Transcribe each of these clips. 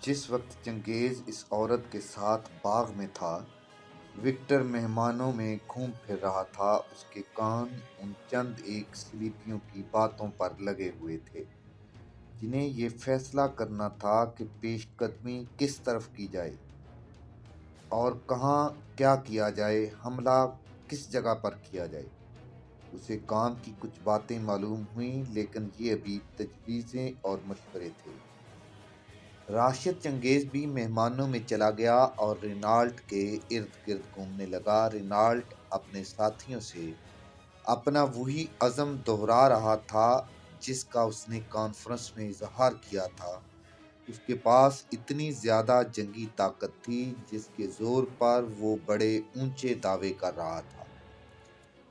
جس وقت چنگیز اس عورت کے ساتھ باغ میں تھا، وکٹر مہمانوں میں گھوم پھر رہا تھا۔ اس کے کان ان چند ایک سلیپیوں کی باتوں پر لگے ہوئے تھے جنہیں یہ فیصلہ کرنا تھا کہ پیش قدمی کس طرف کی جائے اور کہاں کیا کیا جائے، حملہ کس جگہ پر کیا جائے۔ اسے کام کی کچھ باتیں معلوم ہوئیں، لیکن یہ ابھی تجویزیں اور مشورے تھے۔ راشد چنگیز بھی مہمانوں میں چلا گیا اور رینالٹ کے ارد گرد گھومنے لگا۔ رینالٹ اپنے ساتھیوں سے اپنا وہی عزم دہرا رہا تھا جس کا اس نے کانفرنس میں اظہار کیا تھا۔ اس کے پاس اتنی زیادہ جنگی طاقت تھی جس کے زور پر وہ بڑے اونچے دعوے کر رہا تھا۔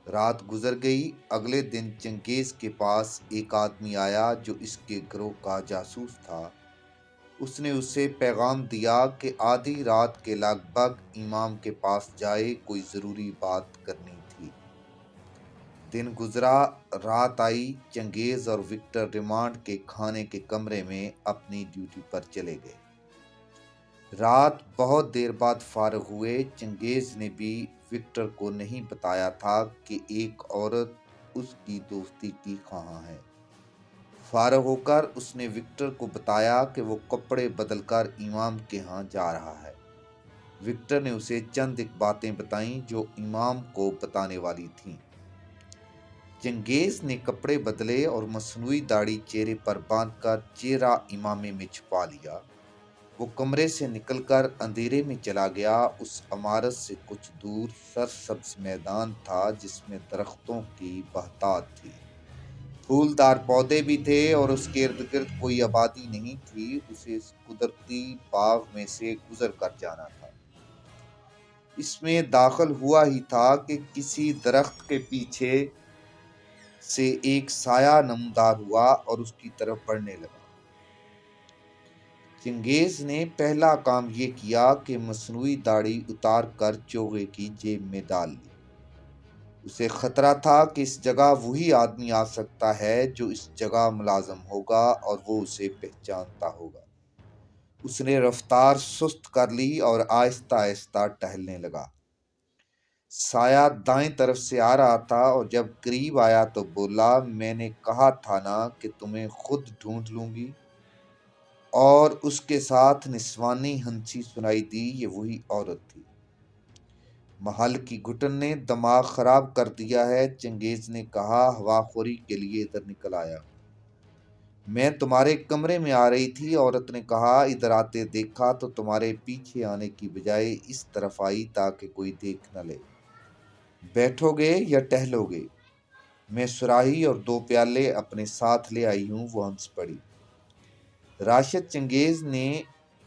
رات گزر گئی۔ اگلے دن چنگیز کے پاس ایک آدمی آیا جو اس کے گروہ کا جاسوس تھا۔ اس نے اسے پیغام دیا کہ آدھی رات کے لگ بھگ امام کے پاس جائے، کوئی ضروری بات کرنی تھی۔ دن گزرا، رات آئی۔ چنگیز اور وکٹر ریمانڈ کے کھانے کے کمرے میں اپنی ڈیوٹی پر چلے گئے۔ رات بہت دیر بعد فارغ ہوئے۔ چنگیز نے بھی وکٹر کو نہیں بتایا تھا کہ ایک عورت اس کی دوستی کی خواہاں ہے۔ فارغ ہو کر اس نے وکٹر کو بتایا کہ وہ کپڑے بدل کر امام کے ہاں جا رہا ہے۔ وکٹر نے اسے چند ایک باتیں بتائیں جو امام کو بتانے والی تھیں۔ چنگیز نے کپڑے بدلے اور مصنوعی داڑھی چہرے پر باندھ کر چہرہ امامے میں چھپا لیا۔ وہ کمرے سے نکل کر اندھیرے میں چلا گیا۔ اس عمارت سے کچھ دور سرسبز میدان تھا جس میں درختوں کی بہتات تھی، پھولدار پودے بھی تھے اور اس کے ارد گرد کوئی آبادی نہیں تھی۔ اسے اس قدرتی باغ میں سے گزر کر جانا تھا۔ اس میں داخل ہوا ہی تھا کہ کسی درخت کے پیچھے سے ایک سایہ نمودار ہوا اور اس کی طرف بڑھنے لگا۔ چنگیز نے پہلا کام یہ کیا کہ مصنوعی داڑھی اتار کر چوغے کی جیب میں ڈال لی۔ اسے خطرہ تھا کہ اس جگہ وہی آدمی آ سکتا ہے جو اس جگہ ملازم ہوگا اور وہ اسے پہچانتا ہوگا۔ اس نے رفتار سست کر لی اور آہستہ آہستہ ٹہلنے لگا۔ سایہ دائیں طرف سے آ رہا تھا اور جب قریب آیا تو بولا، میں نے کہا تھا نا کہ تمہیں خود ڈھونڈ لوں گی۔ اور اس کے ساتھ نسوانی ہنسی سنائی دی۔ یہ وہی عورت تھی۔ محل کی گھٹن نے دماغ خراب کر دیا ہے، چنگیز نے کہا۔ ہوا خوری کے لیے ادھر نکل آیا۔ میں تمہارے کمرے میں آ رہی تھی، عورت نے کہا۔ ادھر آتے دیکھا تو تمہارے پیچھے آنے کی بجائے اس طرف آئی تاکہ کوئی دیکھ نہ لے۔ بیٹھو گے یا ٹہلو گے؟ میں سراہی اور 2 پیالے اپنے ساتھ لے آئی ہوں۔ وہ ہنس پڑی۔ راشد چنگیز نے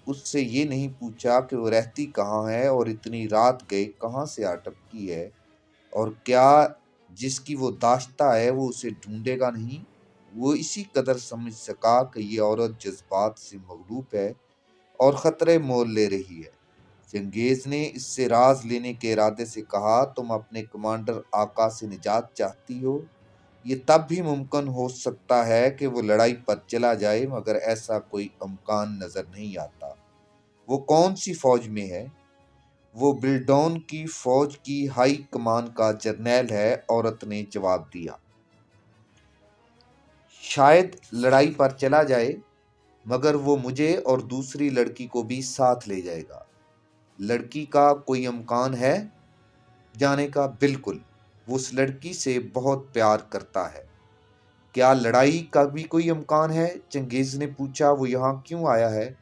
اس سے یہ نہیں پوچھا کہ وہ رہتی کہاں ہے اور اتنی رات گئے کہاں سے آ ٹپکی ہے، اور کیا جس کی وہ داشتہ ہے وہ اسے ڈھونڈے گا نہیں۔ وہ اسی قدر سمجھ سکا کہ یہ عورت جذبات سے مغلوب ہے اور خطرے مول لے رہی ہے۔ چنگیز نے اس سے راز لینے کے ارادے سے کہا، تم اپنے کمانڈر آقا سے نجات چاہتی ہو؟ یہ تب بھی ممکن ہو سکتا ہے کہ وہ لڑائی پر چلا جائے، مگر ایسا کوئی امکان نظر نہیں آتا۔ وہ کون سی فوج میں ہے؟ وہ بلڈون کی فوج کی ہائی کمان کا جرنیل ہے، عورت نے جواب دیا۔ شاید لڑائی پر چلا جائے، مگر وہ مجھے اور دوسری لڑکی کو بھی ساتھ لے جائے گا۔ لڑکی کا کوئی امکان ہے جانے کا؟ بالکل، وہ اس لڑکی سے بہت پیار کرتا ہے۔ کیا لڑائی کا بھی کوئی امکان ہے؟ چنگیز نے پوچھا۔ وہ یہاں کیوں آیا ہے؟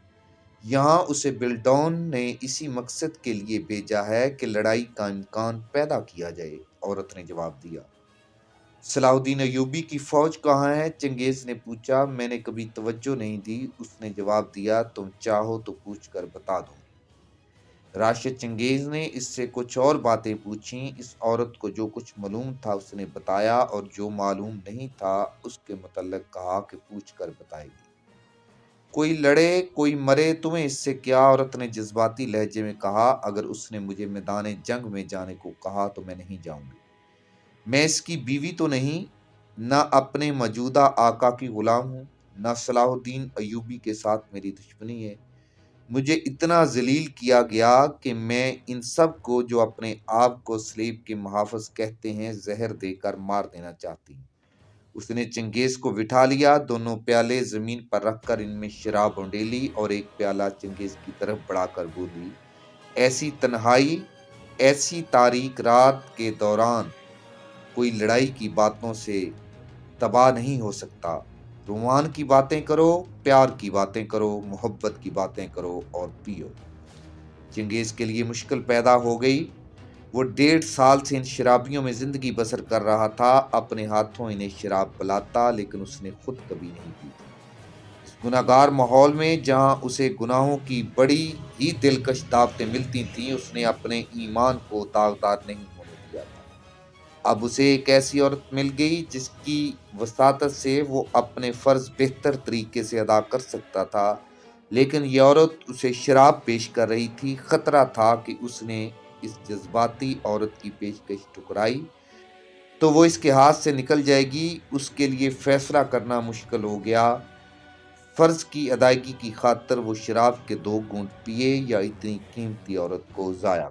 یہاں اسے بلڈون نے اسی مقصد کے لیے بھیجا ہے کہ لڑائی کا امکان پیدا کیا جائے، عورت نے جواب دیا۔ صلاح الدین ایوبی کی فوج کہاں ہے؟ چنگیز نے پوچھا۔ میں نے کبھی توجہ نہیں دی، اس نے جواب دیا۔ تم چاہو تو پوچھ کر بتا دوں۔ راشد چنگیز نے اس سے کچھ اور باتیں پوچھیں۔ اس عورت کو جو کچھ معلوم تھا اس نے بتایا، اور جو معلوم نہیں تھا اس کے متعلق کہا کہ پوچھ کر بتائے گی۔ کوئی لڑے کوئی مرے، تمہیں اس سے کیا؟ عورت نے جذباتی لہجے میں کہا۔ اگر اس نے مجھے میدان جنگ میں جانے کو کہا تو میں نہیں جاؤں گی۔ میں اس کی بیوی تو نہیں، نہ اپنے موجودہ آقا کی غلام ہوں، نہ صلاح الدین ایوبی کے ساتھ میری دشمنی ہے۔ مجھے اتنا ذلیل کیا گیا کہ میں ان سب کو جو اپنے آپ کو سلیب کے محافظ کہتے ہیں زہر دے کر مار دینا چاہتی ہوں۔ اس نے چنگیز کو بٹھا لیا، دونوں پیالے زمین پر رکھ کر ان میں شراب اونڈیلی اور ایک پیالہ چنگیز کی طرف بڑھا کر بولی، ایسی تنہائی، ایسی تاریک رات کے دوران کوئی لڑائی کی باتوں سے تباہ نہیں ہو سکتا۔ رومان کی باتیں کرو، پیار کی باتیں کرو، محبت کی باتیں کرو اور پیو۔ چنگیز کے لیے مشکل پیدا ہو گئی۔ وہ 1.5 سال سے ان شرابیوں میں زندگی بسر کر رہا تھا، اپنے ہاتھوں انہیں شراب پلاتا، لیکن اس نے خود کبھی نہیں پی تھی۔ اس گناہگار ماحول میں جہاں اسے گناہوں کی بڑی ہی دلکش دعوتیں ملتی تھیں، اس نے اپنے ایمان کو داغدار نہیں ہونے دیا تھا۔ اب اسے ایک ایسی عورت مل گئی جس کی وساطت سے وہ اپنے فرض بہتر طریقے سے ادا کر سکتا تھا، لیکن یہ عورت اسے شراب پیش کر رہی تھی۔ خطرہ تھا کہ اس نے اس جذباتی عورت کی پیشکش ٹھکرائی تو وہ اس کے ہاتھ سے نکل جائے گی۔ اس کے لیے فیصلہ کرنا مشکل ہو گیا۔ فرض کی ادائیگی کی خاطر وہ شراب کے 2 گھونٹ پیے یا اتنی قیمتی عورت کو ضائع